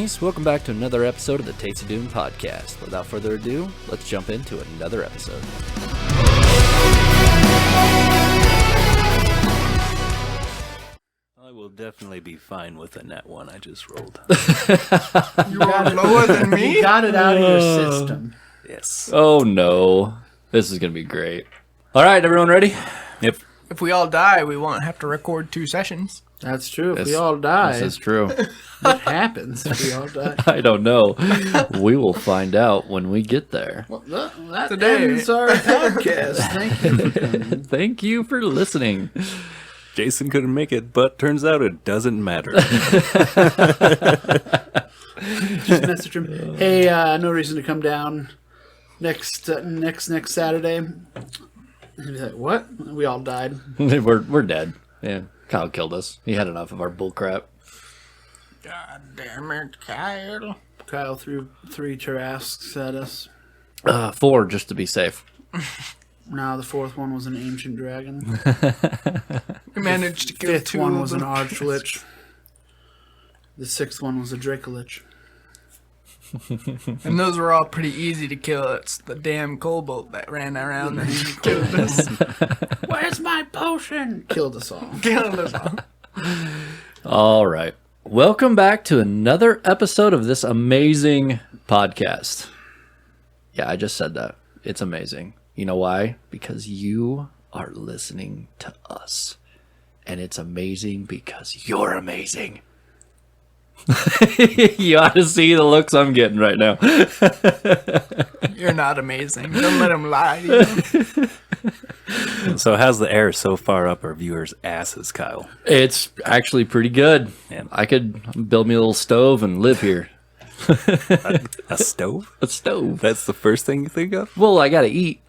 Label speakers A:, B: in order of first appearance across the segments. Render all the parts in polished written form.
A: homies, welcome back to another episode of the TastyDoom podcast. Without further ado, let's jump into another episode.
B: I will definitely be fine with a net one I just rolled.
C: You are lower than me?
D: You got it out of your system.
B: Yes.
A: Oh no, this is going to be great. All right, everyone ready?
B: Yep.
C: If we all die, we won't have to record 2 sessions.
D: That's true. If we all die,
A: This is true.
D: what happens if we all die?
A: I don't know. We will find out when we get there.
D: Well, that
C: Today.
D: ends our podcast. Thank you for coming.
A: Thank you for listening.
B: Jason couldn't make it, but turns out it doesn't matter.
D: Just message him. Hey, no reason to come down next Saturday. And he'd be like, what? We all died.
A: We're dead. Yeah, Kyle killed us. He had enough of our bullcrap.
C: God damn it, Kyle.
D: Kyle threw 3 Tarasques at us.
A: 4, just to be safe.
D: Now the 4th one was an ancient dragon.
C: We managed to kill
D: 5th
C: 2
D: one
C: of
D: was an
C: them.
D: archlich. The 6th one was a dracolich.
C: And those were all pretty easy to kill. It's the damn kobold that ran around and killed us.
D: Where's my potion? Killed us all.
C: Killed us all.
A: All right. Welcome back to another episode of this amazing podcast. Yeah, I just said that. It's amazing. You know why? Because you are listening to us. And it's amazing because you're amazing. You ought to see the looks I'm getting right now.
C: You're not amazing. Don't let him lie to you.
B: So how's the air so far up our viewers' asses, Kyle?
A: It's actually pretty good.
B: Man.
A: I could build me a little stove and live here.
B: A stove?
A: A stove.
B: That's the first thing you think of?
A: Well, I gotta eat.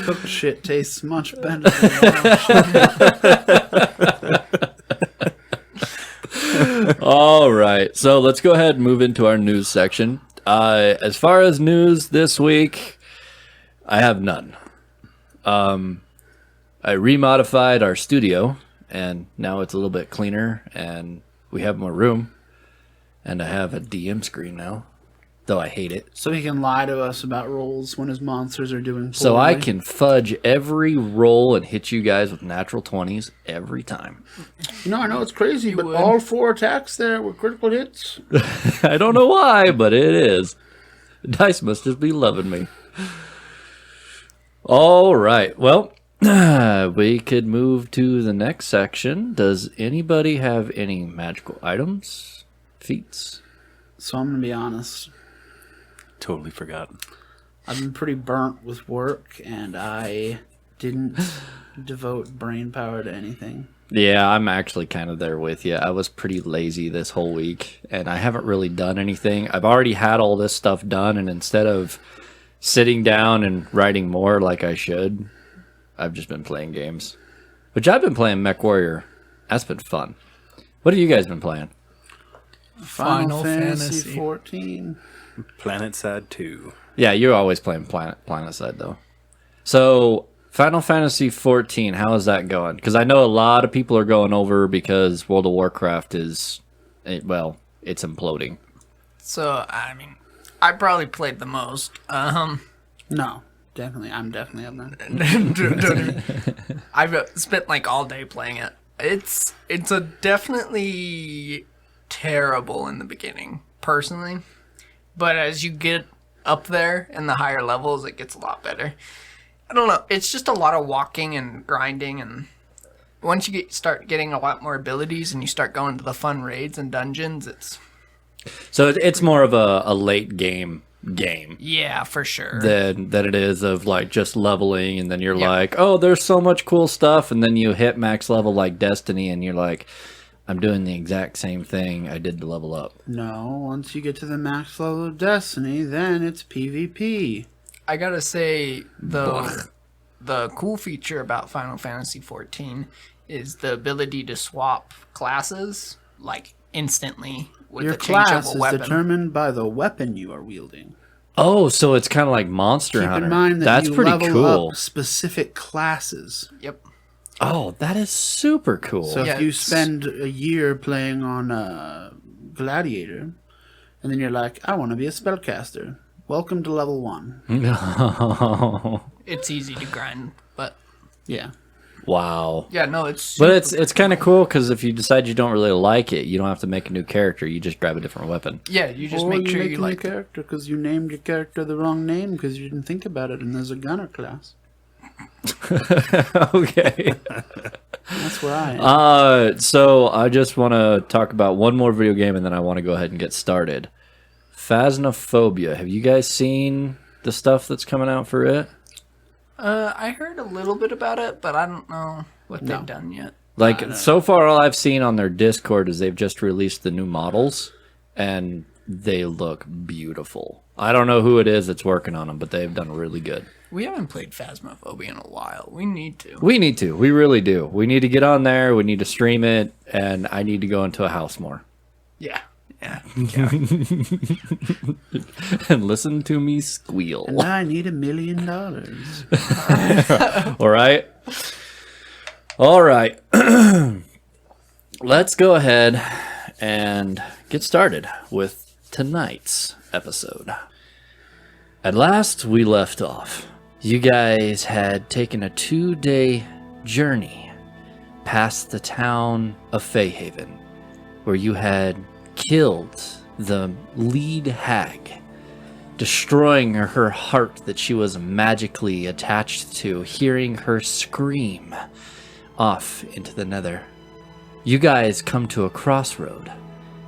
D: Cooked shit tastes much better than
A: All right, so let's go ahead and move into our news section. As far as news this week, I have none. I remodified our studio, and now it's a little bit cleaner, and we have more room, and I have a DM screen now, though I hate it.
D: So he can lie to us about rolls when his monsters are doing poorly.
A: So I can fudge every roll and hit you guys with natural 20s every time.
D: I know it's crazy, but
C: would.
D: all 4 attacks there were critical hits.
A: I don't know why, but it is. Dice must just be loving me. All right. Well, we could move to the next section. Does anybody have any magical items, feats?
D: So I'm going to be honest.
B: Totally forgotten.
D: I've been pretty burnt with work, and I didn't devote brain power to anything.
A: Yeah, I'm actually kind of there with you. I was pretty lazy this whole week, and I haven't really done anything. I've already had all this stuff done, and instead of sitting down and writing more like I should, I've just been playing games. Which I've been playing MechWarrior. That's been fun. What have you guys been playing?
D: Final Fantasy 14.
B: Planet Side 2.
A: Yeah, you're always playing Planetside, though. So, Final Fantasy 14, how is that going? Because I know a lot of people are going over because World of Warcraft is, well, it's imploding.
C: So, I mean, I probably played the most.
D: No, definitely. I'm definitely up there.
C: Don't even- I've spent like all day playing it. It's a definitely terrible in the beginning, personally. But as you get up there in the higher levels, it gets a lot better. I don't know. It's just a lot of walking and grinding, and once you start getting a lot more abilities and you start going to the fun raids and dungeons, it's
A: So it's more of a late game
C: yeah, for sure.
A: than it is of like just leveling, and then you're
C: Yep.
A: like, oh, there's so much cool stuff, and then you hit max level like Destiny, and you're like, I'm doing the exact same thing I did to level up.
D: No, once you get to the max level of Destiny, then it's PvP.
C: I gotta say, the cool feature about Final Fantasy XIV is the ability to swap classes like instantly with
D: Your
C: a
D: class
C: changeable
D: is
C: weapon.
D: determined by the weapon you are wielding.
A: Oh, so it's kind of like Monster
D: Keep
A: Hunter.
D: in mind that
A: That's
D: you
A: pretty
D: level
A: cool.
D: up specific classes.
C: Yep.
A: Oh, that is super cool.
D: So
C: Yeah,
D: if you
C: it's-
D: spend a year playing on Gladiator, and then you're like, I want to be a spellcaster. Welcome to level 1.
A: No.
C: It's easy to grind, but
D: Yeah.
A: Wow.
C: yeah, no, it's.
A: But it's kind of cool because if you decide you don't really like it, you don't have to make a new character. You just grab a different weapon.
C: Yeah, you just
D: Or
C: make sure
D: make
C: you
D: a new
C: like.
D: character because you named your character the wrong name because you didn't think about it, and there's a gunner class.
A: Okay.
D: That's where I am.
A: So I just want to talk about one more video game and then I want to go ahead and get started. Phasmophobia. Have you guys seen the stuff that's coming out for it?
C: I heard a little bit about it, but I don't know what they've done yet.
A: Like, so far all I've seen on their Discord is they've just released the new models and they look beautiful. I don't know who it is that's working on them, but they've done really good.
C: We haven't played Phasmophobia in a while. We need to.
A: We need to. We really do. We need to get on there. We need to stream it, and I need to go into a house more.
C: Yeah. Yeah.
A: And listen to me squeal.
D: And I need $1 million.
A: All right. All right. Let's go ahead and get started with tonight's episode. At last, we left off. You guys had taken a 2-day journey past the town of Fayhaven, where you had killed the lead hag, destroying her heart that she was magically attached to, hearing her scream off into the nether. You guys come to a crossroad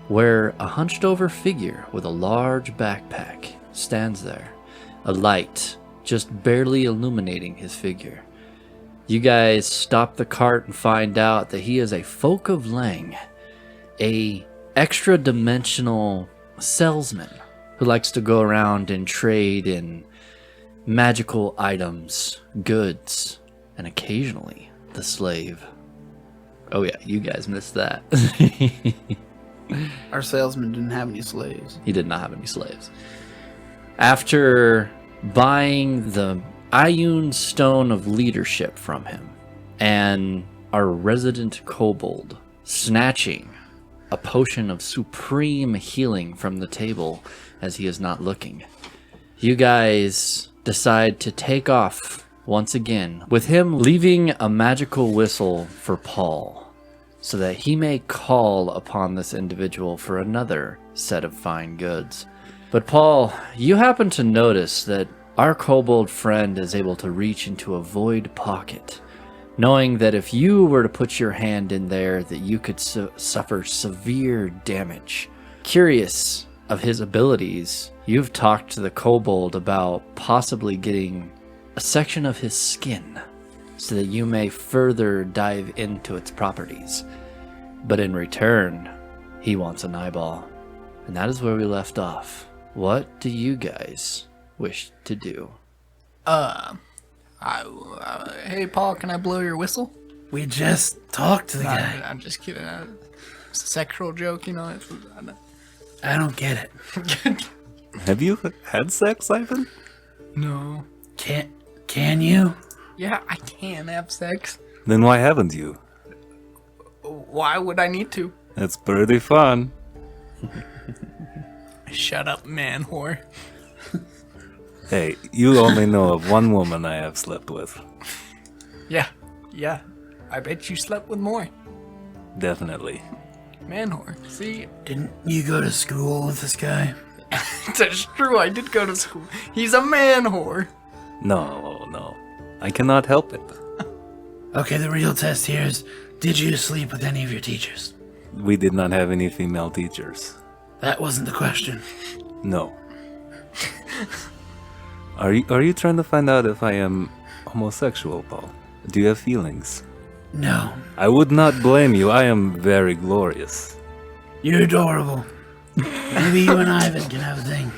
A: where a hunched over figure with a large backpack stands there, a light just barely illuminating his figure. You guys stop the cart and find out that he is a Folk of Lang, a extra-dimensional salesman who likes to go around and trade in magical items, goods, and occasionally the slave. Oh yeah, you guys missed that.
D: Our salesman didn't have any slaves.
A: He did not have any slaves. After buying the Ioun Stone of Leadership from him, and our resident kobold snatching a potion of supreme healing from the table as he is not looking, you guys decide to take off once again, with him leaving a magical whistle for Paul, so that he may call upon this individual for another set of fine goods. But Paul, you happen to notice that our kobold friend is able to reach into a void pocket, knowing that if you were to put your hand in there, that you could suffer severe damage. Curious of his abilities, you've talked to the kobold about possibly getting a section of his skin so that you may further dive into its properties. But in return, he wants an eyeball. And that is where we left off. What do you guys wish to do?
C: Hey, Paul, can I blow your whistle?
D: We just talked to the guy.
C: I'm just kidding. It's a sexual joke, you know.
D: I don't get it.
B: Have you had sex, Ivan?
C: No.
D: Can you?
C: Yeah, I can have sex.
B: Then why haven't you?
C: Why would I need to?
B: That's pretty fun.
C: Shut up, man whore.
B: Hey, you only know of one woman I have slept with.
C: Yeah. I bet you slept with more.
B: Definitely.
C: Man whore. See,
D: Didn't you go to school with this guy?
C: that's true. I did go to school. He's a man whore.
B: No. I cannot help it.
D: Okay, the real test here is, did you sleep with any of your teachers?
B: We did not have any female teachers.
D: That wasn't the question.
B: No. Are you trying to find out if I am homosexual, Paul? Do you have feelings?
D: No.
B: I would not blame you. I am very glorious.
D: You're adorable. Maybe you and Ivan can have a thing.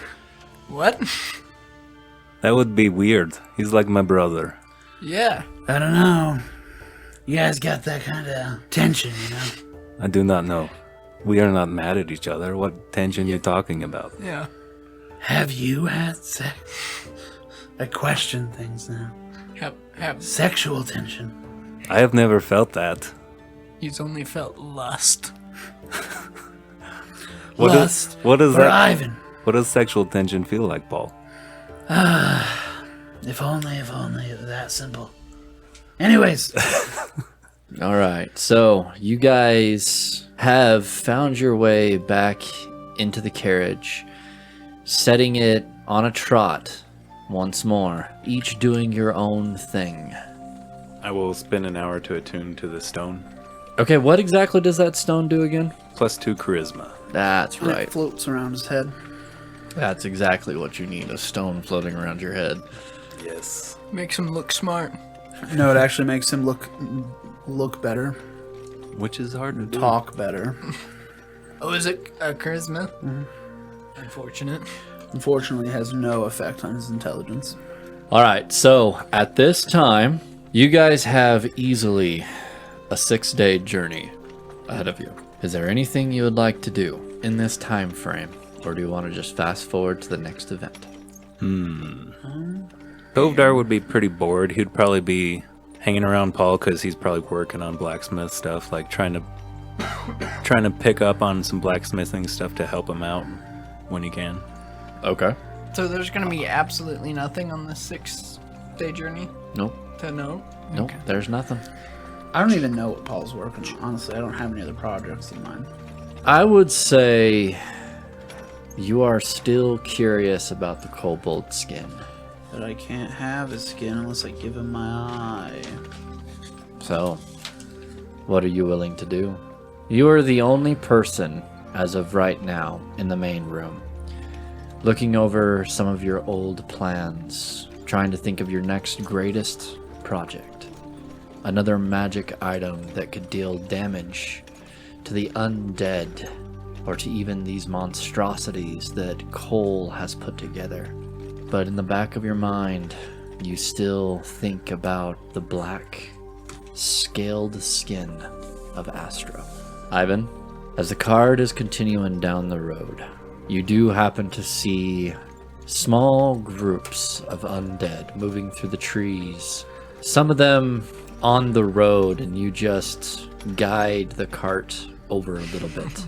C: What?
B: That would be weird. He's like my brother.
C: Yeah.
D: I don't know. You guys got that kind of tension, you know?
B: I do not know. We are not mad at each other. What tension you talking about?
C: Yeah.
D: Have you had sex? I question things now.
C: Have
D: Sexual tension.
B: I have never felt that.
C: He's only felt lust.
B: What
D: Lust
B: what does
D: for
B: that?
D: Iven.
B: What does sexual tension feel like, Paul?
D: If only it was that simple. Anyways,
A: All right, so you guys have found your way back into the carriage, setting it on a trot once more, each doing your own thing.
B: I will spend an hour to attune to the stone.
A: Okay, what exactly does that stone do again?
B: +2 charisma.
A: That's
D: and it
A: right.
D: floats around his head.
A: That's exactly what you need, a stone floating around your head.
B: Yes.
C: Makes him look smart.
D: No, it actually makes him look better,
B: Which is hard to do.
D: talk better.
C: Oh, is it charisma? Unfortunate.
D: Unfortunately, it has no effect on his intelligence.
A: All right, so at this time, you guys have easily a 6-day journey ahead of you. Is there anything you would like to do in this time frame, or do you want to just fast forward to the next event?
B: Kovdar would be pretty bored. He'd probably be hanging around Paul because he's probably working on blacksmith stuff, like trying to pick up on some blacksmithing stuff to help him out when he can.
A: Okay.
C: So there's gonna be absolutely nothing on this 6-day journey
A: Nope.
C: to know?
A: Nope. There's nothing.
D: I don't even know what Paul's working on. Honestly, I don't have any other projects in mind.
A: I would say you are still curious about the kobold skin.
D: But I can't have his skin unless I give him my eye.
A: So, what are you willing to do? You are the only person, as of right now, in the main room, looking over some of your old plans, trying to think of your next greatest project. Another magic item that could deal damage to the undead, or to even these monstrosities that Cole has put together. But in the back of your mind, you still think about the black, scaled skin of Astro. Ivan, as the card is continuing down the road, you do happen to see small groups of undead moving through the trees. Some of them on the road, and you just guide the cart over a little bit.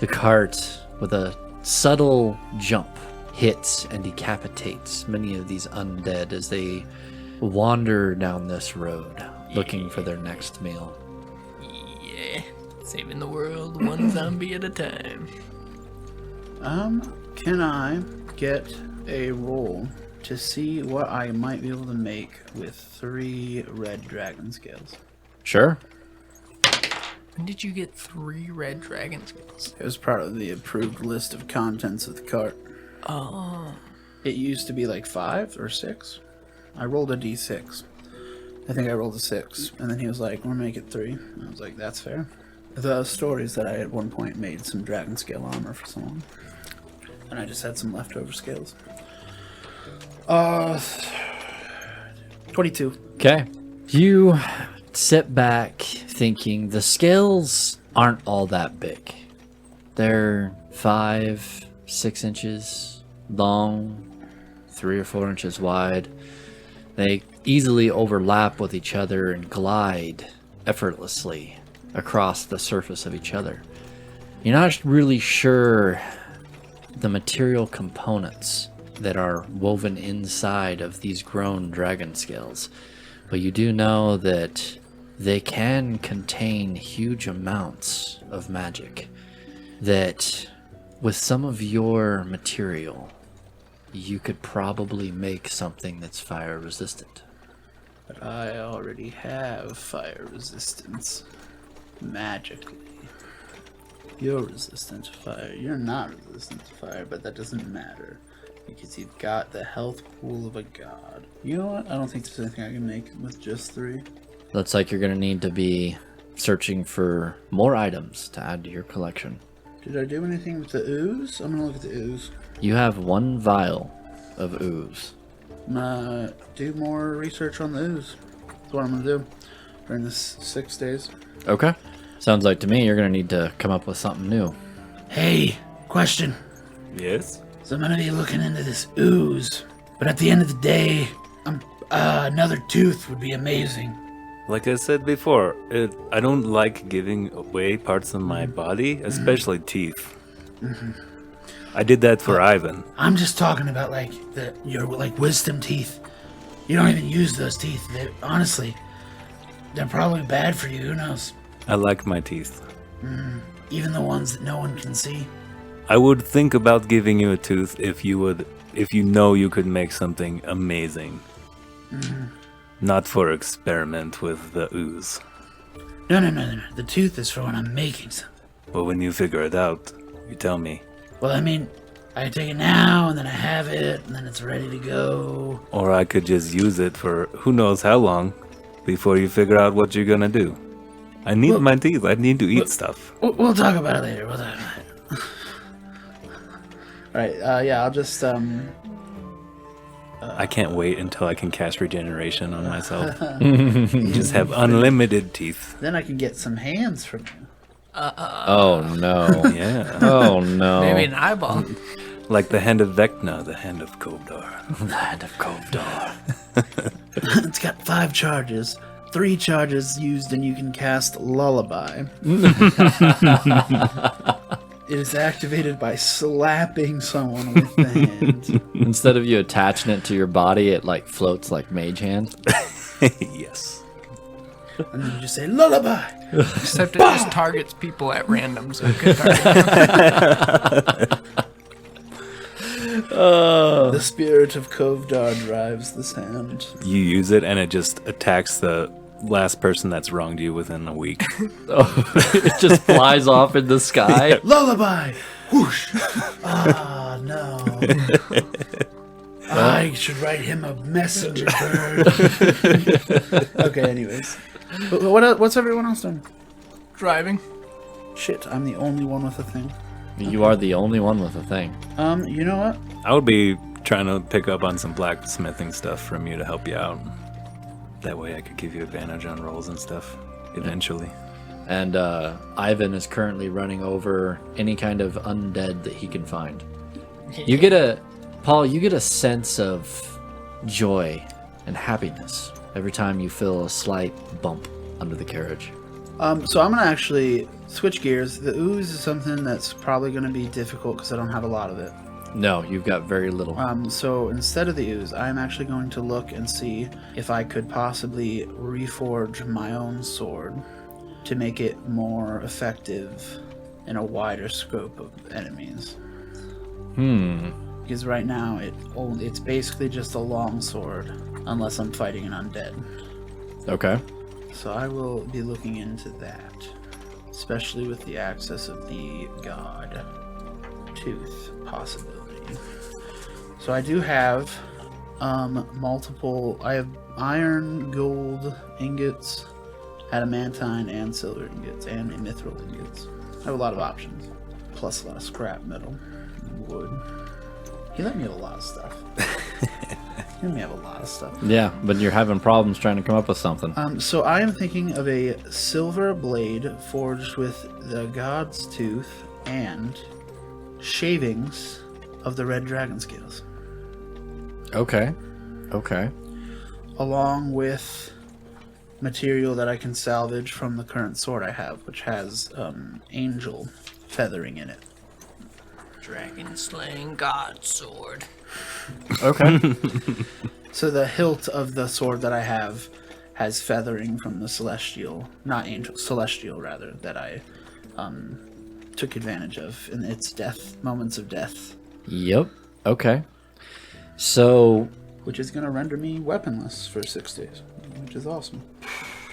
A: The cart, with a subtle jump, hits and decapitates many of these undead as they wander down this road, looking for their next meal.
C: Yeah. Saving the world one zombie at a time.
D: Can I get a roll to see what I might be able to make with 3 red dragon scales?
A: Sure.
C: When did you get 3 red dragon scales?
D: It was part of the approved list of contents of the cart.
C: Oh.
D: It used to be like 5 or 6. I rolled a d6. I think I rolled a 6. And then he was like, we'll make it 3. And I was like, that's fair. The story is that I at one point made some dragon scale armor for someone. And I just had some leftover scales. 22.
A: Okay. You sit back thinking the scales aren't all that big. They're 5, 6 inches long, 3 or 4 inches wide. They easily overlap with each other and glide effortlessly across the surface of each other. You're not really sure the material components that are woven inside of these grown dragon scales, but you do know that they can contain huge amounts of magic, that with some of your material you could probably make something that's fire resistant.
D: But I already have fire resistance. Magically. You're resistant to fire. You're not resistant to fire, but that doesn't matter. Because you've got the health pool of a god. You know what? I don't think there's anything I can make with just 3.
A: Looks like you're going to need to be searching for more items to add to your collection.
D: Did I do anything with the ooze? I'm gonna look at the ooze.
A: You have 1 vial of ooze.
D: I'm gonna do more research on the ooze. That's what I'm gonna do during this 6 days.
A: Okay. Sounds like to me you're going to need to come up with something new.
D: Hey, question.
B: Yes?
D: So I'm gonna be looking into this ooze, but at the end of the day, another tooth would be amazing.
B: Like I said before, I don't like giving away parts of my body, especially teeth. I did that for Iven.
D: I'm just talking about like your like wisdom teeth. You don't even use those teeth. Honestly, they're probably bad for you. Who knows?
B: I like my teeth.
D: Even the ones that no one can see.
B: I would think about giving you a tooth if you know you could make something amazing. Not for experiment with the ooze.
D: No. The tooth is for when I'm making something.
B: But when you figure it out, you tell me.
D: Well, I mean, I take it now, and then I have it, and then it's ready to go.
B: Or I could just use it for who knows how long before you figure out what you're gonna do. I need my teeth. I need to eat stuff.
D: We'll talk about it later. Alright, yeah, I'll just,
B: I can't wait until I can cast regeneration on myself. Just have unlimited teeth.
D: Then I can get some hands from you.
A: Oh no.
B: Yeah.
A: Oh no.
C: Maybe an eyeball.
B: Like the hand of Vecna, the hand of Kovdar.
A: The hand of Kovdar.
D: It's got 5 charges. 3 charges used, and you can cast Lullaby. It is activated by slapping someone with the hand.
A: Instead of you attaching it to your body, it like floats like mage hand.
B: Yes.
D: And then you just say, Lullaby!
C: Except it just targets people at random, so it could target
D: The spirit of Kovdar drives this hand.
B: You use it and it just attacks the last person that's wronged you within a week.
A: Oh, it just flies off in the sky.
D: Lullaby! Whoosh! Ah, no. I should write him a messenger bird. Okay, anyways. What's everyone else doing?
C: driving.
D: Shit, I'm the only one with a thing.
A: You are the only one with a thing.
D: You know what?
B: I would be trying to pick up on some blacksmithing stuff from you to help you out. That way I could give you advantage on rolls and stuff eventually.
A: And Iven is currently running over any kind of undead that he can find. You get a sense of joy and happiness every time you feel a slight bump under the carriage.
D: So I'm gonna actually switch gears. The ooze is something that's probably gonna be difficult because I don't have a lot of it.
A: No, you've got very little.
D: So instead of the ooze, I'm actually going to look and see if I could possibly reforge my own sword to make it more effective in a wider scope of enemies. Because right now it's basically just a long sword, unless I'm fighting an undead.
A: Okay.
D: So I will be looking into that, especially with the access of the God Tooth possibility. So I do have multiple. I have iron, gold ingots, adamantine, and silver ingots, and mithril ingots. I have a lot of options, plus a lot of scrap metal and wood. He let me have a lot of stuff. He let me have a lot of stuff.
A: Yeah, but you're having problems trying to come up with something.
D: So I am thinking of a silver blade forged with the God's Tooth and shavings of the red dragon scales.
A: Okay. Okay.
D: Along with material that I can salvage from the current sword I have, which has angel feathering in it.
C: Dragon slaying god sword.
A: Okay.
D: So the hilt of the sword that I have has feathering from the celestial, not angel, celestial rather, that I took advantage of in its moments of death.
A: Yep. Okay. So,
D: Which is going to render me weaponless for 6 days, which is awesome.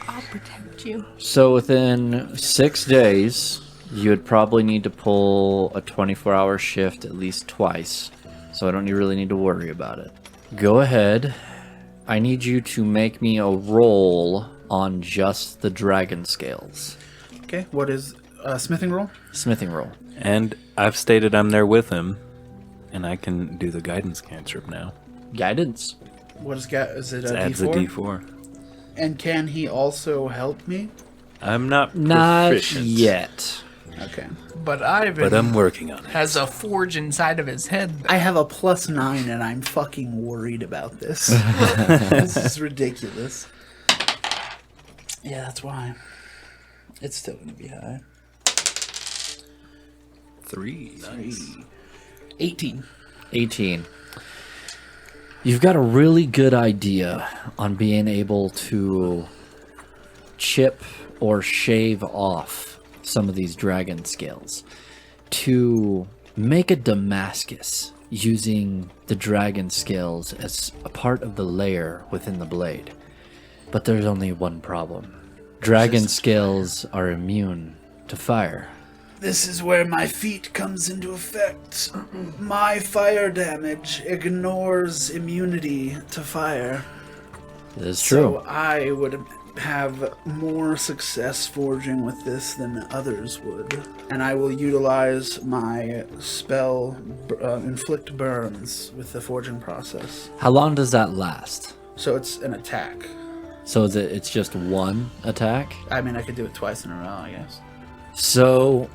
C: I'll protect you.
A: within 6 days, you would probably need to pull a 24-hour shift at least twice. So I don't really need to worry about it. Go ahead. I need you to make me a roll on just the dragon scales.
D: Okay, what is smithing roll?
A: Smithing roll.
B: And I've stated I'm there with him, and I can do the guidance cantrip now.
A: Guidance.
D: What is is it a
B: It adds
D: D4?
B: a D4.
D: And can he also help me?
B: I'm not
A: Not
B: proficient,
A: yet.
D: Okay.
C: But Ivan
B: but I'm working on it.
C: has a forge inside of his head.
D: I have a +9 and I'm fucking worried about this. This is ridiculous. Yeah, that's why. It's still gonna be high.
B: 3. Nice.
D: 18.
A: 18. You've got a really good idea on being able to chip or shave off some of these dragon scales to make a Damascus using the dragon scales as a part of the layer within the blade. But there's only one problem. Dragon scales are immune to fire.
D: This is where my feat comes into effect. My fire damage ignores immunity to fire.
A: It is true.
D: So I would have more success forging with this than others would. And I will utilize my spell, Inflict Burns, with the forging process.
A: How long does that last?
D: So it's an attack.
A: So it's just one attack?
D: I mean, I could do it twice in a row, I guess.
A: So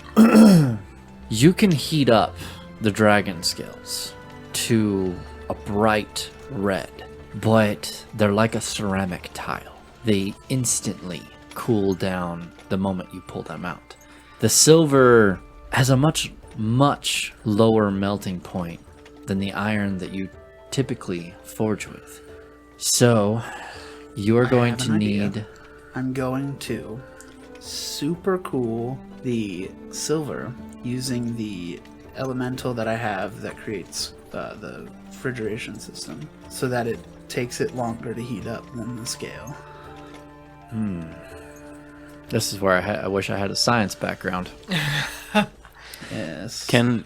A: you can heat up the dragon scales to a bright red, but they're like a ceramic tile. They instantly cool down the moment you pull them out. The silver has a much lower melting point than the iron that you typically forge with. So you're going to need...
D: I'm going to super cool the silver using the elemental that I have that creates the refrigeration system so that it takes it longer to heat up than the scale.
A: This is where I wish I had a science background.
D: Yes.
B: Can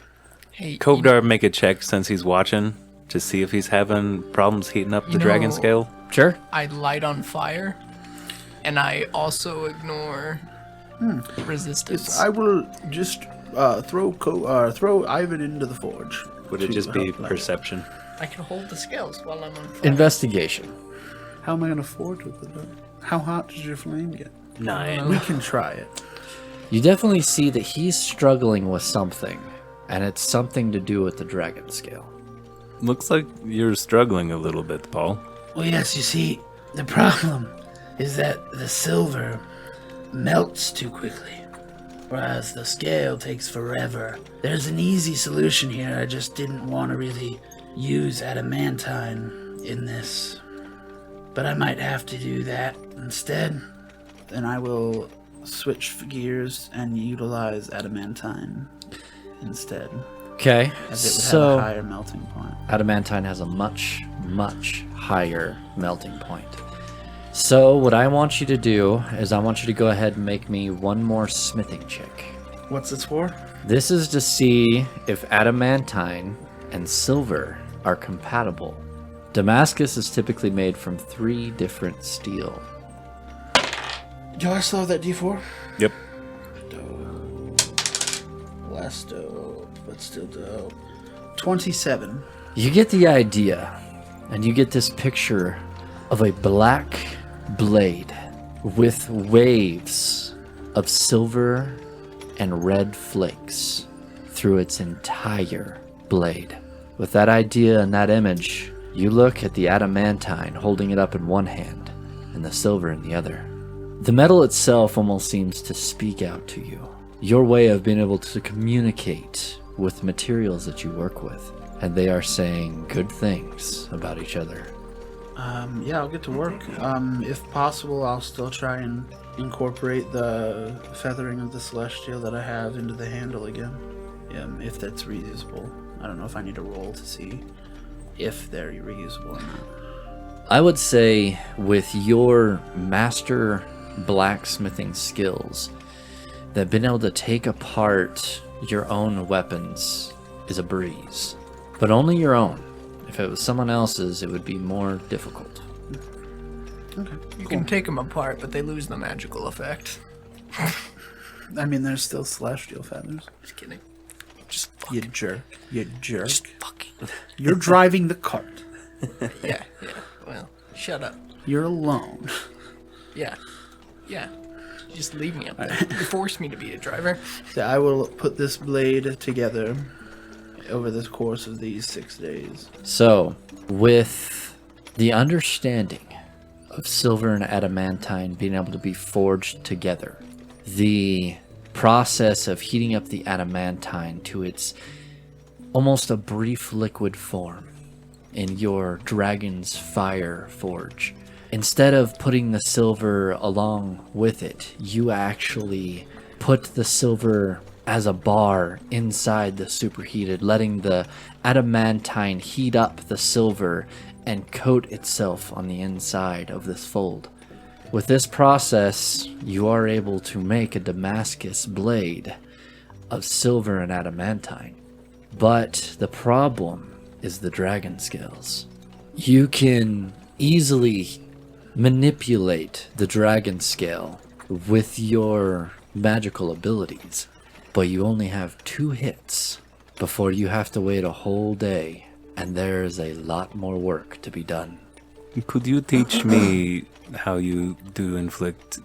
C: Hey,
B: Kovdar make a check since he's watching to see if he's having problems heating up the dragon
C: know-
B: scale?
A: Sure.
C: I light on fire, and I also ignore resistance.
D: I will just throw Iven into the forge.
B: Would it
D: to
B: just be
D: help light it.
B: perception?
C: I can hold the scales while I'm on fire.
A: Investigation.
D: How am I going to forge with it? How hot does your flame get?
B: 9.
D: We can try it.
A: You definitely see that he's struggling with something, and it's something to do with the dragon scale.
B: Looks like you're struggling a little bit, Paul.
D: Well, yes, you see, the problem is that the silver melts too quickly, whereas the scale takes forever. There's an easy solution here. I just didn't want to really use adamantine in this, but I might have to do that instead. Then I will switch gears and utilize adamantine instead,
A: Okay,
D: as it would have
A: so
D: a higher melting point.
A: adamantine has a much higher melting point. So what I want you to do is I want you to go ahead and make me one more smithing check.
D: What's it for?
A: This is to see if adamantine and silver are compatible. Damascus is typically made from 3 different steel.
D: Do I still have that D4?
B: Yep.
D: Less dope, but still dope. 27.
A: You get the idea, and you get this picture of a black blade with waves of silver and red flakes through its entire blade. With that idea and that image, you look at the adamantine holding it up in one hand and the silver in the other. The metal itself almost seems to speak out to you. Your way of being able to communicate with materials that you work with, and they are saying good things about each other.
D: Yeah, I'll get to work. If possible, I'll still try and incorporate the feathering of the celestial that I have into the handle again. If that's reusable. I don't know if I need to roll to see if they're reusable or not.
A: I would say with your master blacksmithing skills, that being able to take apart your own weapons is a breeze. But only your own. If it was someone else's, it would be more difficult.
D: Okay.
C: You can take them apart, but they lose the magical effect.
D: I mean, there's still celestial feathers.
C: Just kidding. Just
D: You jerk. You jerk.
C: Just fucking.
D: You're driving the cart.
C: Yeah. Well, shut up.
D: You're alone.
C: Yeah. Just leave me up there. You forced me to be a driver.
D: So I will put this blade together over the course of these 6 days.
A: So, with the understanding of silver and adamantine being able to be forged together. The process of heating up the adamantine to its almost a brief liquid form in your dragon's fire forge. Instead of putting the silver along with it, you actually put the silver as a bar inside the superheated, letting the adamantine heat up the silver and coat itself on the inside of this fold. With this process, you are able to make a Damascus blade of silver and adamantine. But the problem is the dragon scales. You can easily manipulate the dragon scale with your magical abilities, but you only have 2 hits before you have to wait a whole day, and there's a lot more work to be done.
B: Could you teach me how you do inflict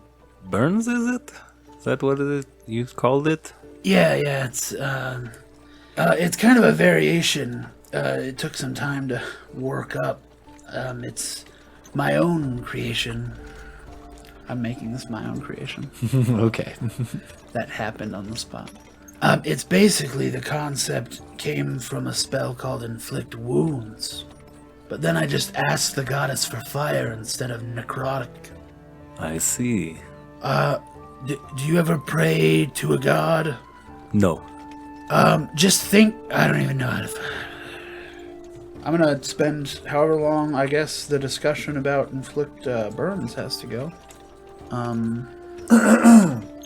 B: burns, is it? Is that what you called it?
D: Yeah, it's kind of a variation. It took some time to work up. It's my own creation. I'm making this my own creation.
A: Okay.
D: That happened on the spot. It's basically the concept came from a spell called Inflict Wounds. But then I just asked the goddess for fire instead of necrotic.
B: I see.
D: Do you ever pray to a god?
B: No.
D: Just think... I don't even know how to... I'm gonna spend however long, I guess, the discussion about inflict burns has to go.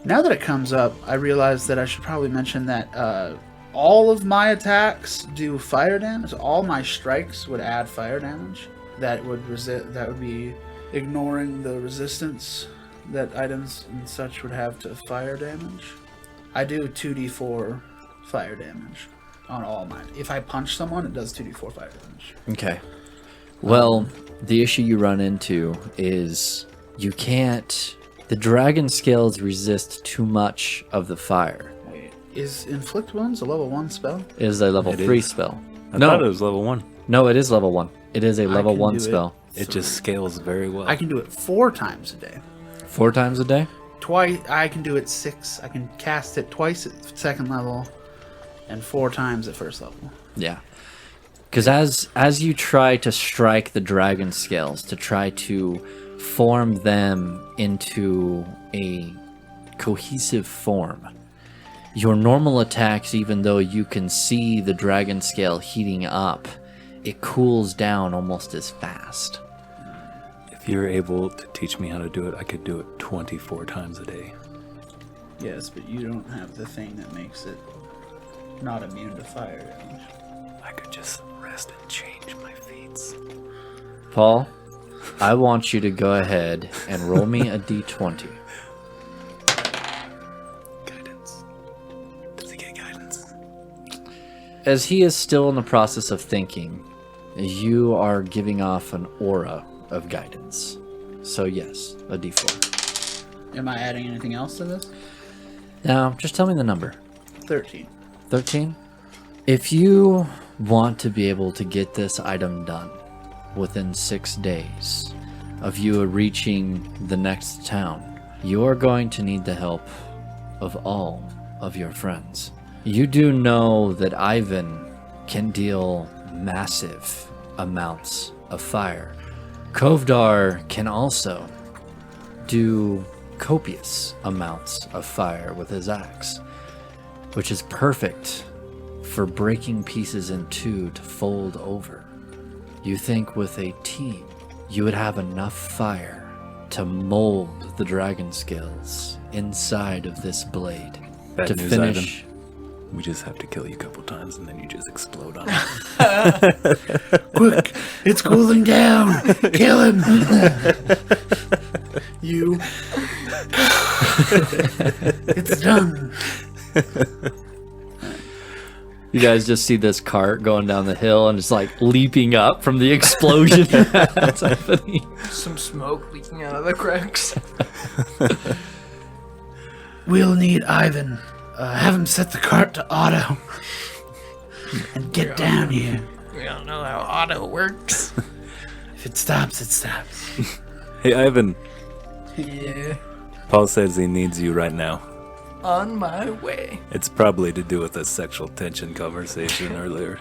D: Now that it comes up, I realize that I should probably mention that all of my attacks do fire damage. All my strikes would add fire damage. That would be ignoring the resistance that items and such would have to fire damage. I do 2d4 fire damage on all mine. If I punch someone, it does 2d4 fire damage.
A: Okay. Well, the issue you run into is you can't... The dragon scales resist too much of the fire.
D: Wait, is Inflict Wounds a level 1 spell?
A: It is a level
B: It
A: 3
B: is.
A: spell.
B: I thought it was level 1.
A: No, it is level 1. It is a level
D: can
A: 1
D: do it.
A: spell.
B: It just scales very well.
D: I can do it 4 times a day.
A: 4 times a day?
D: Twice, I can do it 6. I can cast it twice at 2nd level and 4 times at 1st level.
A: Yeah. Because as you try to strike the dragon scales, to try to form them into a cohesive form, your normal attacks, even though you can see the dragon scale heating up, it cools down almost as fast.
B: If you're able to teach me how to do it, I could do it 24 times a day.
D: Yes, but you don't have the thing that makes it not immune to fire damage.
B: I could just rest and change my feats.
A: Paul, I want you to go ahead and roll me a d20.
B: Guidance. Does he get guidance?
A: As he is still in the process of thinking, you are giving off an aura of guidance. So yes, a d4.
D: Am I adding anything else to this?
A: Now, just tell me the number.
D: 13.
A: 13? If you want to be able to get this item done within 6 days of you reaching the next town, you are going to need the help of all of your friends. You do know that Iven can deal massive amounts of fire. Kovdar can also do copious amounts of fire with his axe, which is perfect for breaking pieces in 2 to fold over. You think with a team, you would have enough fire to mold the dragon scales inside of this blade
B: Bad
A: to
B: news,
A: finish.
B: We just have to kill you a couple times and then you just explode on it.
D: Quick! It's cooling down! Kill him! You. It's done.
A: You guys just see this cart going down the hill and it's like leaping up from the explosion that's happening.
C: Some smoke leaking out of the cracks.
D: We'll need Ivan. Have him set the cart to auto. And get down here.
C: We don't know how auto works.
D: If it stops, it stops.
B: Hey, Ivan.
C: Yeah.
B: Paul says he needs you right now.
C: On my way.
B: It's probably to do with a sexual tension conversation earlier.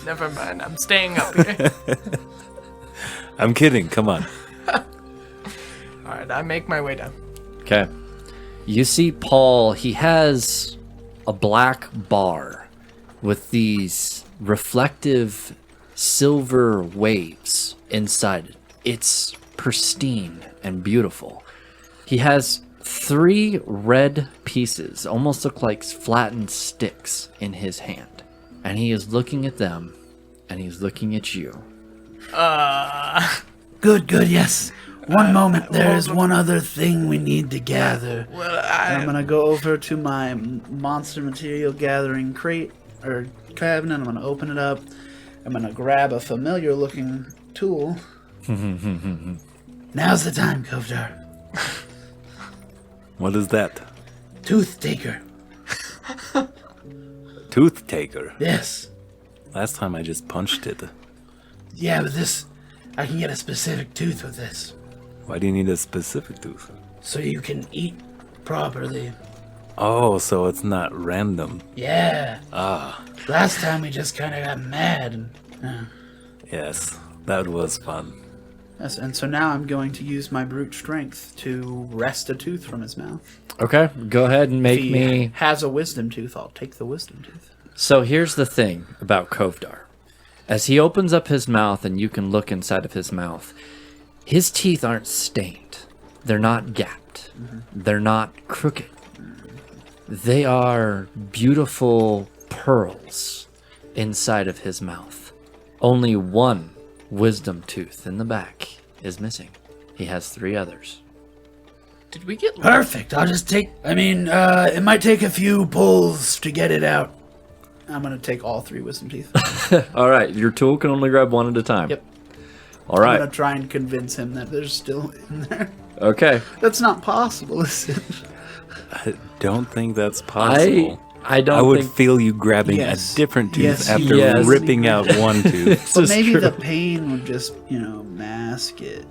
C: Never mind. I'm staying up here.
B: I'm kidding. Come on.
C: Alright, I make my way down.
A: Okay. You see Paul, he has a black bar with these reflective silver waves inside it. It's pristine and beautiful. He has 3 red pieces, almost look like flattened sticks, in his hand. And he is looking at them, and he's looking at you.
D: Good, yes. One moment, there is one other thing we need to gather.
C: Well,
D: I'm gonna go over to my monster material gathering crate, or cabinet. I'm gonna open it up. I'm gonna grab a familiar looking tool. Now's the time, Kovdar.
B: What is that?
D: Tooth taker.
B: Tooth taker.
D: Yes.
B: Last time I just punched it.
D: Yeah, but this, I can get a specific tooth with this.
B: Why do you need a specific tooth?
D: So you can eat properly.
B: Oh, so it's not random.
D: Yeah. Last time we just kind of got mad. And,
B: Yes, that was fun.
D: yes, and so now I'm going to use my brute strength to wrest a tooth from his mouth.
A: Okay, go ahead and make
D: If he
A: me...
D: has a wisdom tooth, I'll take the wisdom tooth.
A: So here's the thing about Kovdar. As he opens up his mouth and you can look inside of his mouth, his teeth aren't stained. They're not gapped. They're not crooked. They are beautiful pearls inside of his mouth. Only one wisdom tooth in the back is missing. He has 3 others.
C: did we get...
D: Perfect. I'll just take. It might take a few pulls to get it out. I'm gonna take all 3 wisdom teeth.
A: All right, your tool can only grab 1 at a time.
D: Yep.
A: All
D: I'm
A: right.
D: gonna try and convince him that there's still in there.
A: Okay.
D: That's not possible, is it?
B: I don't think that's possible.
A: I don't
B: I would
A: think
B: feel you grabbing
D: Yes.
B: a different tooth
D: Yes,
B: after
A: yes.
B: ripping out one tooth.
A: this
D: But
A: is
D: maybe
A: true.
D: the pain would just, mask it.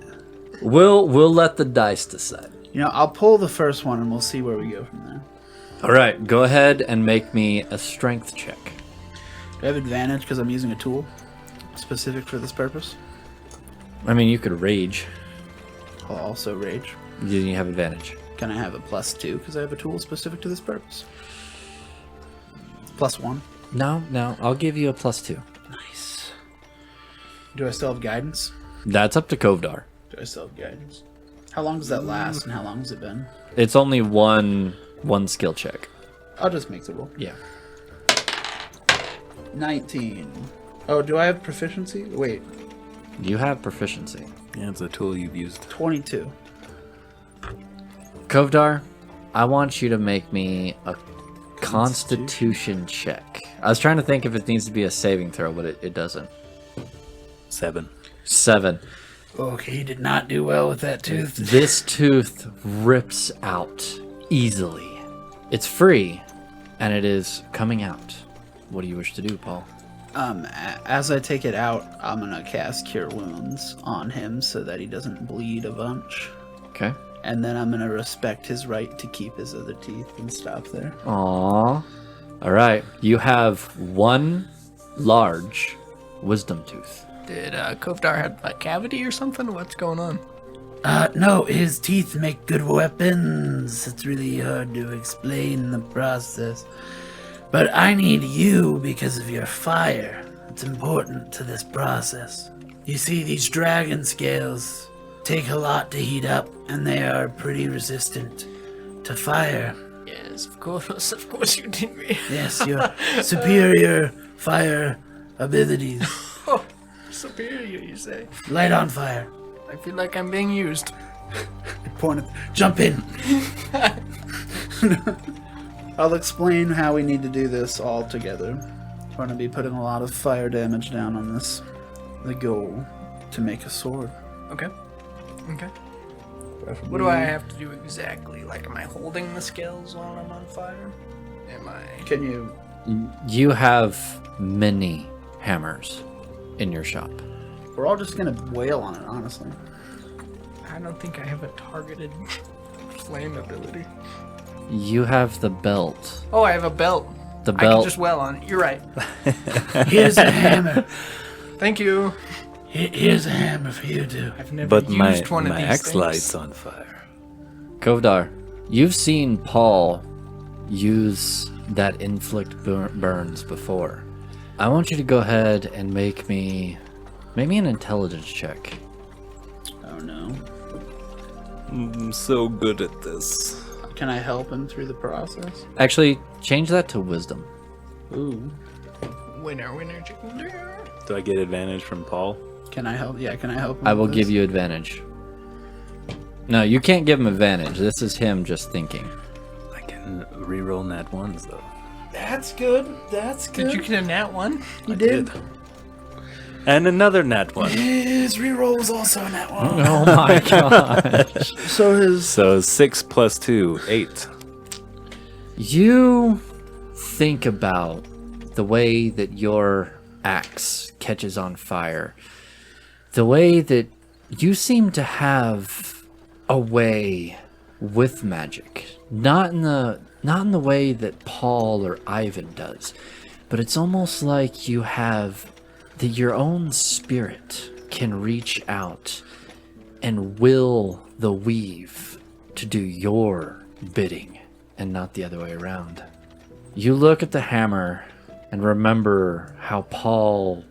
A: We'll let the dice decide.
D: I'll pull the first one and we'll see where we go from there.
A: All right, go ahead and make me a strength check.
D: Do I have advantage because I'm using a tool specific for this purpose?
A: I mean, you could rage.
D: I'll also rage.
A: You have advantage.
D: Can I have a +2 because I have a tool specific to this purpose? +1.
A: No, I'll give you a +2.
D: Nice. Do I still have guidance?
A: That's up to Kovdar.
D: Do I still have guidance? How long does that last and how long has it been?
A: It's only one skill check.
D: I'll just make the roll.
A: Yeah.
D: 19. Oh, do I have proficiency? Wait,
A: You have proficiency.
B: Yeah, it's a tool you've used.
D: 22.
A: Kovdar, I want you to make me a Constitution check. I was trying to think if it needs to be a saving throw, but it doesn't.
B: 7.
A: 7.
D: Okay, he did not do well with that tooth.
A: This tooth rips out easily. It's free, and it is coming out. What do you wish to do, Paul?
D: As I take it out, I'm gonna cast Cure Wounds on him so that he doesn't bleed a bunch.
A: Okay.
D: And then I'm gonna respect his right to keep his other teeth and stop there.
A: Aww. All right. You have 1 large wisdom tooth.
C: Did Kovdar have a cavity or something? What's going on?
D: No, his teeth make good weapons. It's really hard to explain the process. But I need you because of your fire. It's important to this process. You see, these dragon scales take a lot to heat up, and they are pretty resistant to fire.
C: Yes, of course you did me.
D: Yes, your superior fire abilities.
C: Oh, superior, you say?
D: Light on fire.
C: I feel like I'm being used.
D: Point at, jump in. I'll explain how we need to do this all together. We're going to be putting a lot of fire damage down on this. The goal, to make a sword.
C: Okay. What do I have to do exactly? Like, am I holding the scales while I'm on fire? Am I...
D: Can you...
A: You have many hammers in your shop.
D: We're all just going to wail on it, honestly.
C: I don't think I have a targeted flame ability.
A: You have the belt.
C: Oh, I have a belt.
A: The
C: I can
A: belt.
C: just well on it. You're right.
D: Here's a hammer.
C: Thank you.
D: Here's a hammer for you too.
C: I've never
B: But
C: used one of
B: my
C: these
B: axe
C: things.
B: light's on fire.
A: Kovdar, you've seen Paul use that inflict burns before. I want you to go ahead and make me an intelligence check.
D: Oh no.
B: I'm so good at this.
D: Can I help him through the process?
A: Actually, change that to wisdom.
D: Ooh.
C: Winner, chicken dinner.
B: Do I get advantage from Paul?
D: Can I help? Yeah, can I help him?
A: I will
D: with
A: give
D: this?
A: you advantage. No, you can't give him advantage. This is him just thinking.
B: I can re-roll nat ones though.
D: That's good. That's good.
C: Did you get a nat one?
D: You did.
B: And another nat one.
D: His reroll was also in that one.
A: Oh my god.
D: So his
B: So 6 plus 2, 8.
A: You think about the way that your axe catches on fire. The way that you seem to have a way with magic. Not in the way that Paul or Iven does, but it's almost like you have that your own spirit can reach out and will the weave to do your bidding and not the other way around. You look at the hammer and remember how Paul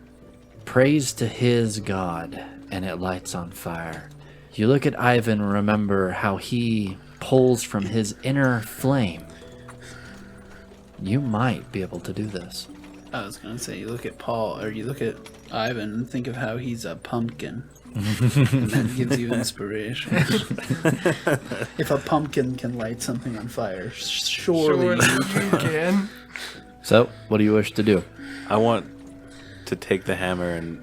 A: prays to his God and it lights on fire. You look at Ivan and remember how he pulls from his inner flame. You might be able to do this.
D: I was gonna say, you look at Paul, or you look at Ivan, and think of how he's a pumpkin, and that gives you inspiration. If a pumpkin can light something on fire, surely
C: you can.
A: So, what do you wish to do?
B: I want to take the hammer and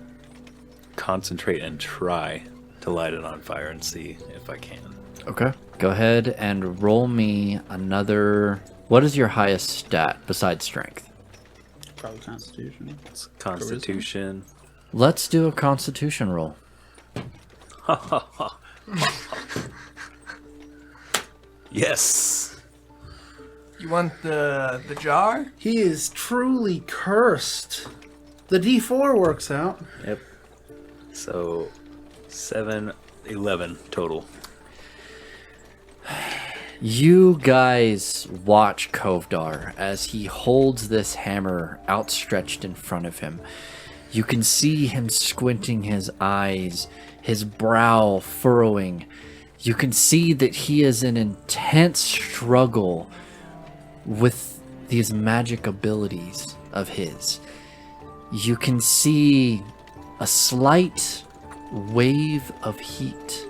B: concentrate and try to light it on fire and see if I can.
A: Okay. Go ahead and roll me another... What is your highest stat besides strength?
D: probably Constitution.
B: It's Constitution.
A: Let's do a constitution roll.
B: Yes.
C: You want the jar?
D: He is truly cursed. The D4 works out.
B: Yep. So 7, 11 total.
A: You guys watch Kovdar as he holds this hammer outstretched in front of him. You can see him squinting his eyes, his brow furrowing. You can see that he is in intense struggle with these magic abilities of his. You can see a slight wave of heat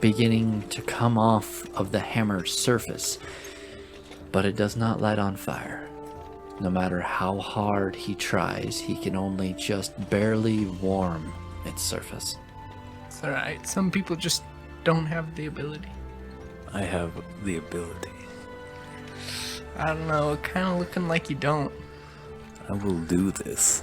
A: beginning to come off of the hammer's surface, but it does not light on fire. No matter how hard he tries, he can only just barely warm its surface.
C: It's alright. Some people just don't have the ability.
B: I have the ability.
C: I don't know, kind of looking like you don't.
B: I will do this.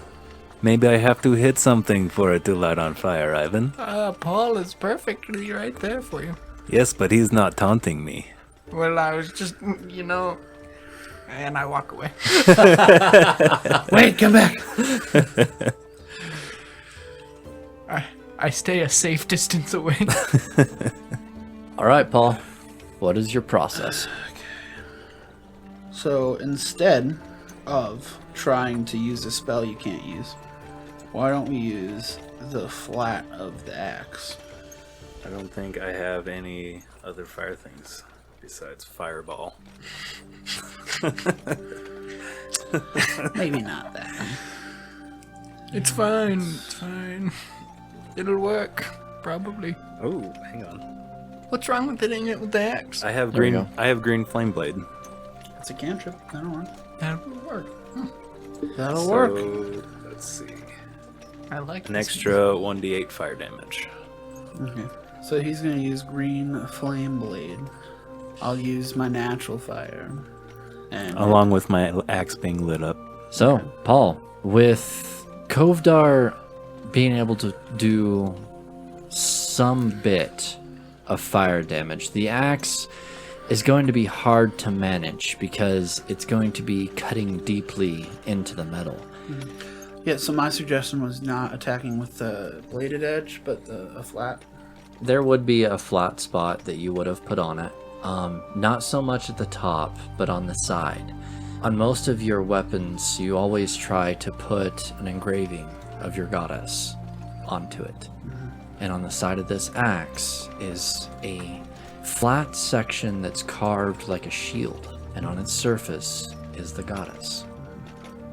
B: Maybe I have to hit something for it to light on fire, Ivan.
C: Paul is perfectly right there for you.
B: Yes, but he's not taunting me.
C: Well, I was just, and I walk away.
D: Wait, come back.
C: I stay a safe distance away.
A: All right, Paul, what is your process?
D: So instead of trying to use a spell you can't use, why don't we use the flat of the axe?
B: I don't think I have any other fire things besides fireball.
D: Maybe not that.
C: It's fine. It's fine. It'll work. Probably.
B: Oh, hang on.
C: What's wrong with hitting it with the axe?
B: I have
A: There we
B: green.
A: go.
B: I have green flame blade.
D: It's a cantrip. That'll work.
C: That will work.
D: That'll work.
B: So let's see.
C: I like
B: An
C: this.
B: extra 1d8 fire damage.
D: Okay. So he's gonna use green flame blade. I'll use my natural fire. And
B: Along with my axe being lit up.
A: So, Paul, with Kovdar being able to do some bit of fire damage. The axe is going to be hard to manage because it's going to be cutting deeply into the metal.
D: Yeah, so my suggestion was not attacking with the bladed edge, but a flat.
A: There would be a flat spot that you would have put on it. Not so much at the top, but on the side. On most of your weapons, you always try to put an engraving of your goddess onto it. And on the side of this axe is a flat section that's carved like a shield, and on its surface is the goddess.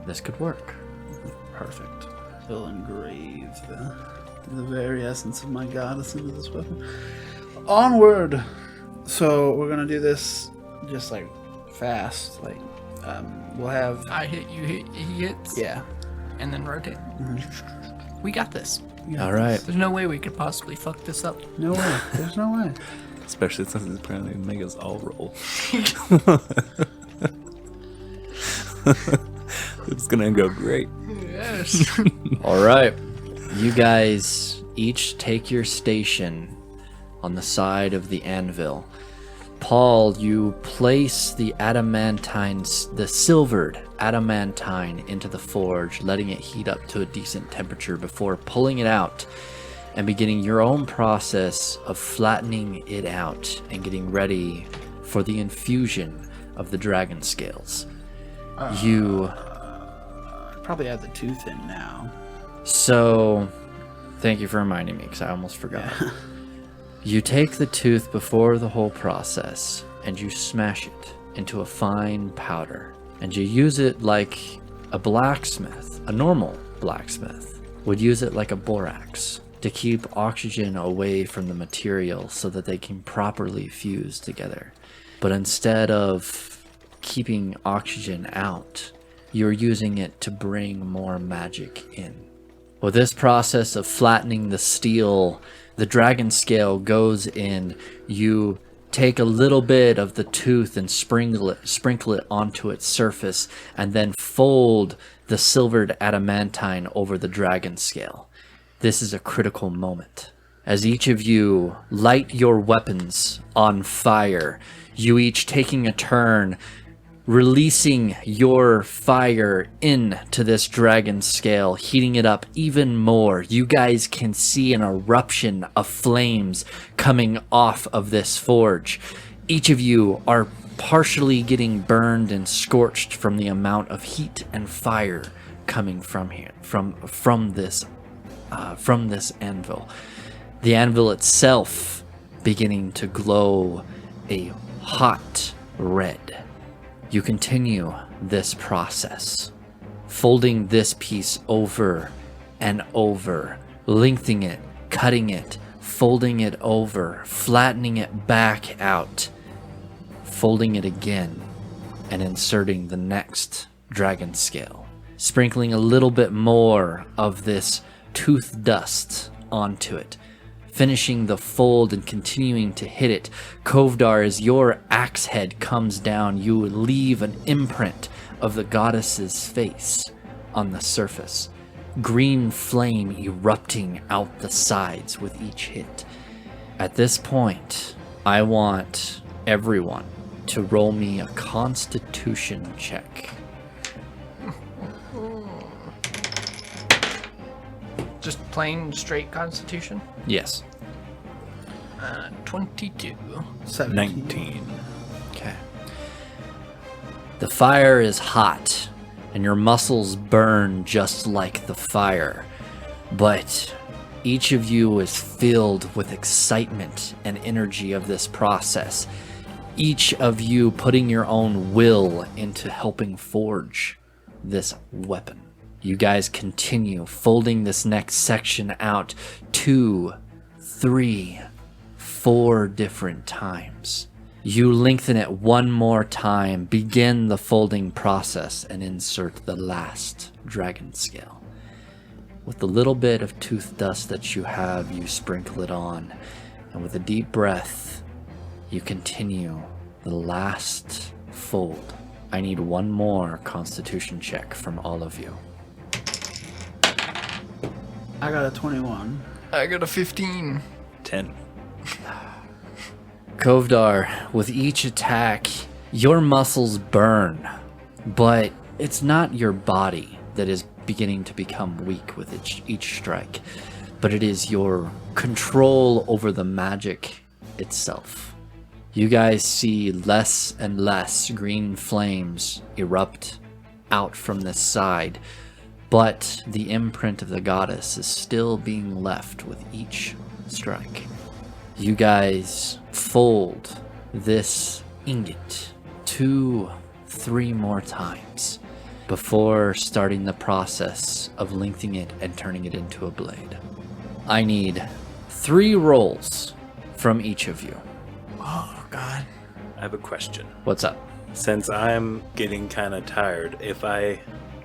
A: This could work.
D: Perfect. We'll engrave the very essence of my goddess into this weapon. Onward! So we're gonna do this just like fast. Like we'll have.
C: I hit, you hit, he hits.
D: Yeah.
C: And then rotate. We got this.
A: All right.
C: There's no way we could possibly fuck this up.
D: No way. There's no way.
B: Especially since it's apparently make us all roll. It's gonna go great.
C: Yes.
A: All right. You guys each take your station on the side of the anvil. Paul, you place the silvered adamantine into the forge, letting it heat up to a decent temperature before pulling it out and beginning your own process of flattening it out and getting ready for the infusion of the dragon scales. You
D: Probably have the tooth in now.
A: So, thank you for reminding me, because I almost forgot. You take the tooth before the whole process, and you smash it into a fine powder. And you use it like a blacksmith, a normal blacksmith, would use it like a borax to keep oxygen away from the material so that they can properly fuse together. But instead of keeping oxygen out, you're using it to bring more magic in. With this process of flattening the steel, the dragon scale goes in. You take a little bit of the tooth and sprinkle it onto its surface, and then fold the silvered adamantine over the dragon scale. This is a critical moment. As each of you light your weapons on fire, you each taking a turn, releasing your fire into this dragon scale, heating it up even more. You guys can see an eruption of flames coming off of this forge. Each of you are partially getting burned and scorched from the amount of heat and fire coming from here, from this anvil. The anvil itself beginning to glow a hot red. You continue this process, folding this piece over and over, lengthening it, cutting it, folding it over, flattening it back out, folding it again, and inserting the next dragon scale, sprinkling a little bit more of this tooth dust onto it, finishing the fold and continuing to hit it. Kovdar, as your axe head comes down, you leave an imprint of the goddess's face on the surface. Green flame erupting out the sides with each hit. At this point, I want everyone to roll me a constitution check.
C: Just plain straight constitution.
A: Yes.
C: 22.
D: 17.
B: 19.
A: Okay. The fire is hot, and your muscles burn just like the fire. But each of you is filled with excitement and energy of this process. Each of you putting your own will into helping forge this weapon. You guys continue folding this next section out 2, 3, 4 different times. You lengthen it one more time, begin the folding process, and insert the last dragon scale. With the little bit of tooth dust that you have, you sprinkle it on, and with a deep breath, you continue the last fold. I need one more constitution check from all of you.
D: I got a 21.
C: I got a 15.
B: 10.
A: Kovdar, with each attack, your muscles burn, but it's not your body that is beginning to become weak with each strike, but it is your control over the magic itself. You guys see less and less green flames erupt out from this side, but the imprint of the goddess is still being left with each strike. You guys fold this ingot 2-3 more times before starting the process of lengthening it and turning it into a blade. I need 3 rolls from each of you.
C: Oh, God.
B: I have a question.
A: What's up?
B: Since I'm getting kind of tired, if I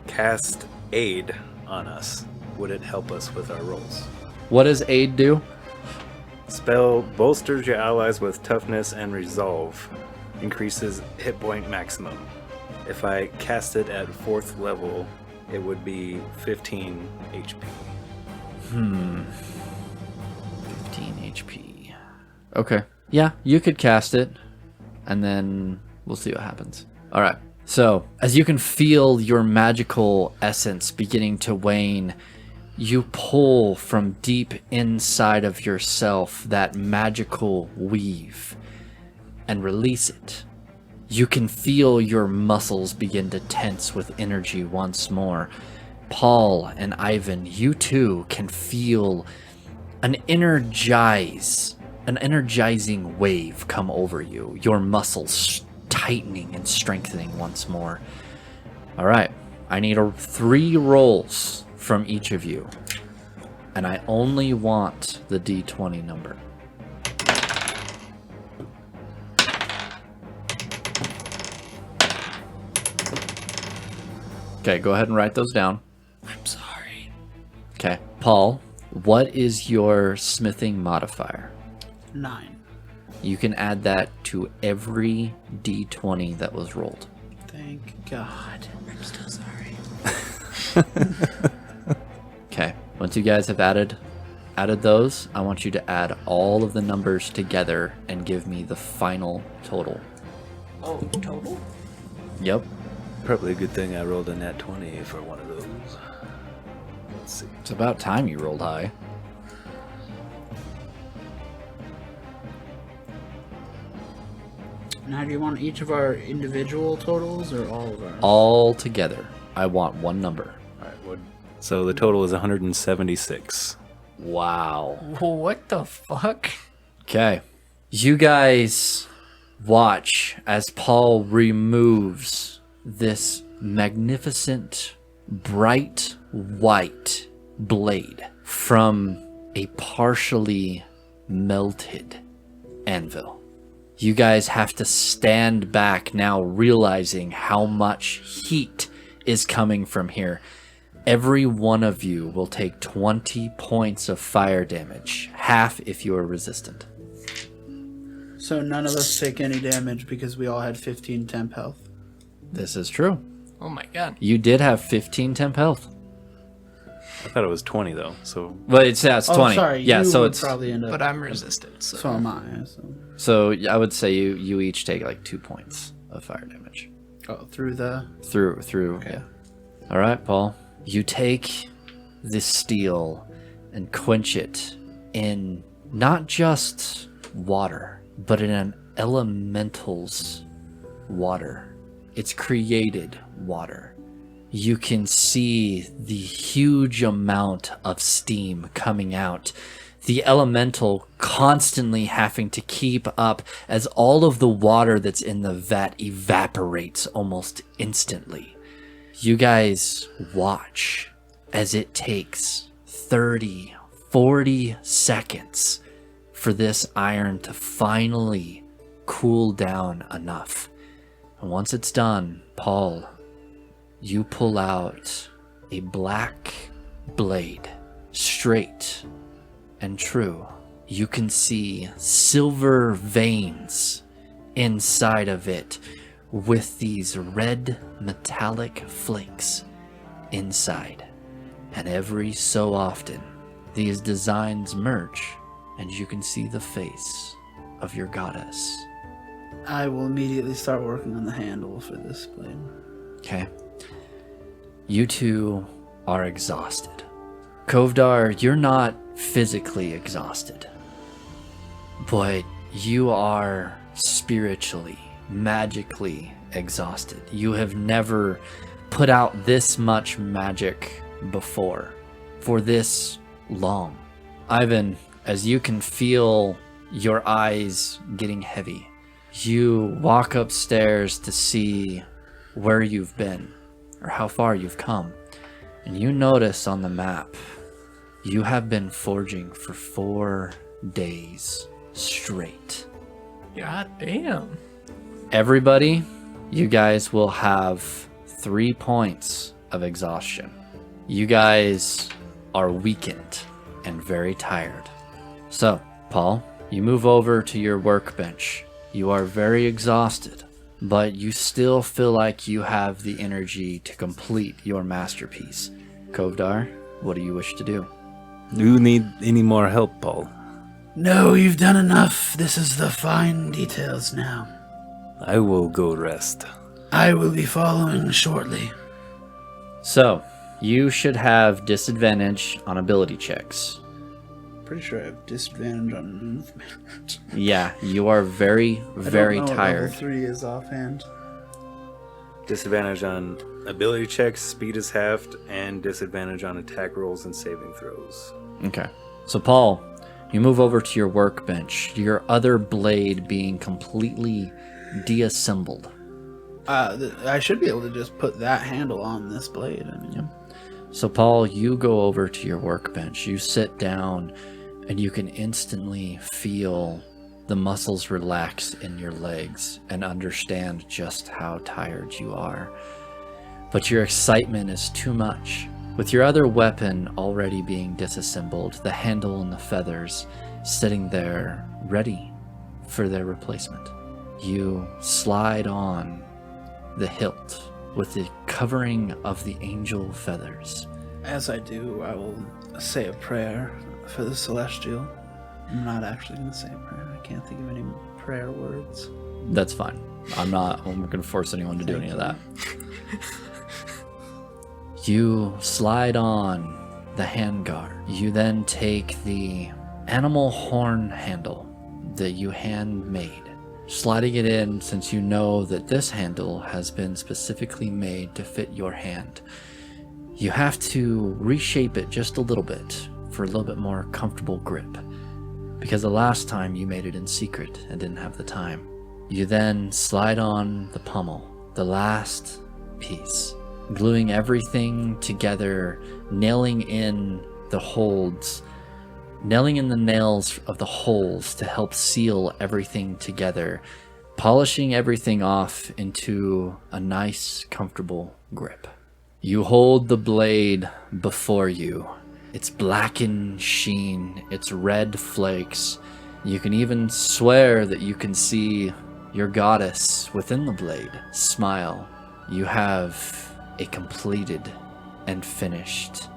B: cast aid on us, would it help us with our rolls?
A: What does aid do?
B: Spell bolsters your allies with toughness and resolve. Increases hit point maximum. If I cast it at 4th level, it would be 15 HP.
A: 15 HP. Okay. Yeah, you could cast it, and then we'll see what happens. All right. So, as you can feel your magical essence beginning to wane, you pull from deep inside of yourself that magical weave and release it. You can feel your muscles begin to tense with energy once more. Paul and Iven, you too can feel an energizing wave come over you. Your muscles tightening and strengthening once more. All right, I need 3 rolls from each of you, and I only want the D20 number. Okay, go ahead and write those down.
C: I'm sorry.
A: Okay, Paul, what is your smithing modifier?
D: 9.
A: You can add that to every D20 that was rolled.
D: Thank God.
C: I'm still sorry.
A: Okay, once you guys have added those, I want you to add all of the numbers together and give me the final total.
C: Oh, total?
A: Yep.
B: Probably a good thing I rolled a nat 20 for one of those. Let's see.
A: It's about time you rolled high.
D: Now, do you want each of our individual totals or all of ours?
A: All together. I want one number.
B: All right, so the total is 176.
A: Wow.
C: What the fuck?
A: Okay. You guys watch as Paul removes this magnificent, bright white blade from a partially melted anvil. You guys have to stand back now, realizing how much heat is coming from here. Every one of you will take 20 points of fire damage, half if you are resistant.
D: So none of us take any damage because we all had 15 temp health.
A: This is true.
C: Oh my God.
A: You did have 15 temp health.
B: I thought it was 20 though, so...
A: But it's 20.
D: Oh, sorry.
A: Yeah,
D: you
A: so
D: would
A: it's...
D: probably end up.
C: But I'm resistant, so.
D: So am I.
A: So I would say you each take like 2 points of fire damage.
D: Oh, through the...
A: Through,
D: Okay.
A: yeah. All right, Paul. You take this steel and quench it in not just water, but in an elemental's water. It's created water. You can see the huge amount of steam coming out. The elemental constantly having to keep up as all of the water that's in the vat evaporates almost instantly. You guys watch as it takes 30, 40 seconds for this iron to finally cool down enough. And once it's done, Paul, you pull out a black blade, straight and true. You can see silver veins inside of it with these red metallic flakes inside. And every so often, these designs merge and you can see the face of your goddess.
D: I will immediately start working on the handle for this blade.
A: Okay. You two are exhausted. Kovdar, you're not physically exhausted, but you are spiritually, magically exhausted. You have never put out this much magic before, for this long. Iven, as you can feel your eyes getting heavy, you walk upstairs to see where you've been, or how far you've come, and you notice on the map, you have been forging for 4 days straight.
C: God damn.
A: Everybody, you guys will have 3 points of exhaustion. You guys are weakened and very tired. So, Paul, you move over to your workbench. You are very exhausted, but you still feel like you have the energy to complete your masterpiece. Kovdar, what do you wish to do?
B: Do you need any more help, Paul?
D: No, you've done enough. This is the fine details now.
B: I will go rest.
D: I will be following shortly.
A: So, you should have disadvantage on ability checks.
D: Pretty sure I have disadvantage on movement.
A: Yeah, you are very, very
D: I don't know
A: tired.
D: What level 3 is offhand.
B: Disadvantage on ability checks, speed is halved, and disadvantage on attack rolls and saving throws.
A: Okay. So, Paul, you move over to your workbench, your other blade being completely deassembled.
D: I should be able to just put that handle on this blade. I mean,
A: So, Paul, you go over to your workbench, you sit down, and you can instantly feel the muscles relax in your legs and understand just how tired you are. But your excitement is too much. With your other weapon already being disassembled, the handle and the feathers sitting there ready for their replacement, you slide on the hilt with the covering of the angel feathers.
D: as I do, I will say a prayer for the celestial. I'm not actually going to say a prayer. I can't think of any prayer words.
A: That's fine. I'm not going to force anyone to do any of that. You slide on the handguard. You then take the animal horn handle that you handmade, sliding it in since you know that this handle has been specifically made to fit your hand. You have to reshape it just a little bit for a little bit more comfortable grip, because the last time you made it in secret and didn't have the time. You then slide on the pommel, the last piece, gluing everything together, nailing in the holds, nailing in the nails of the holes to help seal everything together, polishing everything off into a nice, comfortable grip. You hold the blade before you. Its blackened sheen, its red flakes. You can even swear that you can see your goddess within the blade smile. You have a completed and finished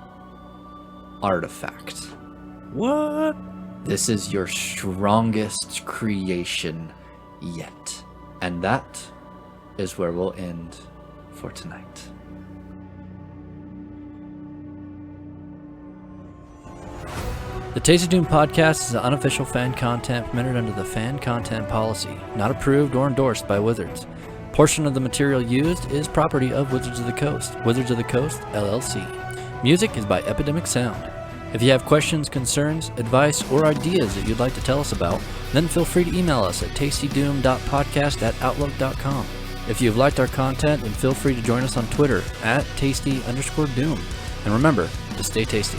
A: artifact.
B: What?
A: This is your strongest creation yet. And that is where we'll end for tonight. The TastyDoom podcast is an unofficial fan content permitted under the fan content policy, not approved or endorsed by Wizards. Portion of the material used is property of Wizards of the Coast, Wizards of the Coast, LLC. Music is by Epidemic Sound. If you have questions, concerns, advice, or ideas that you'd like to tell us about, then feel free to email us at tastydoom.podcast@outlook.com. If you've liked our content, then feel free to join us on Twitter at tasty_doom. And remember to stay tasty.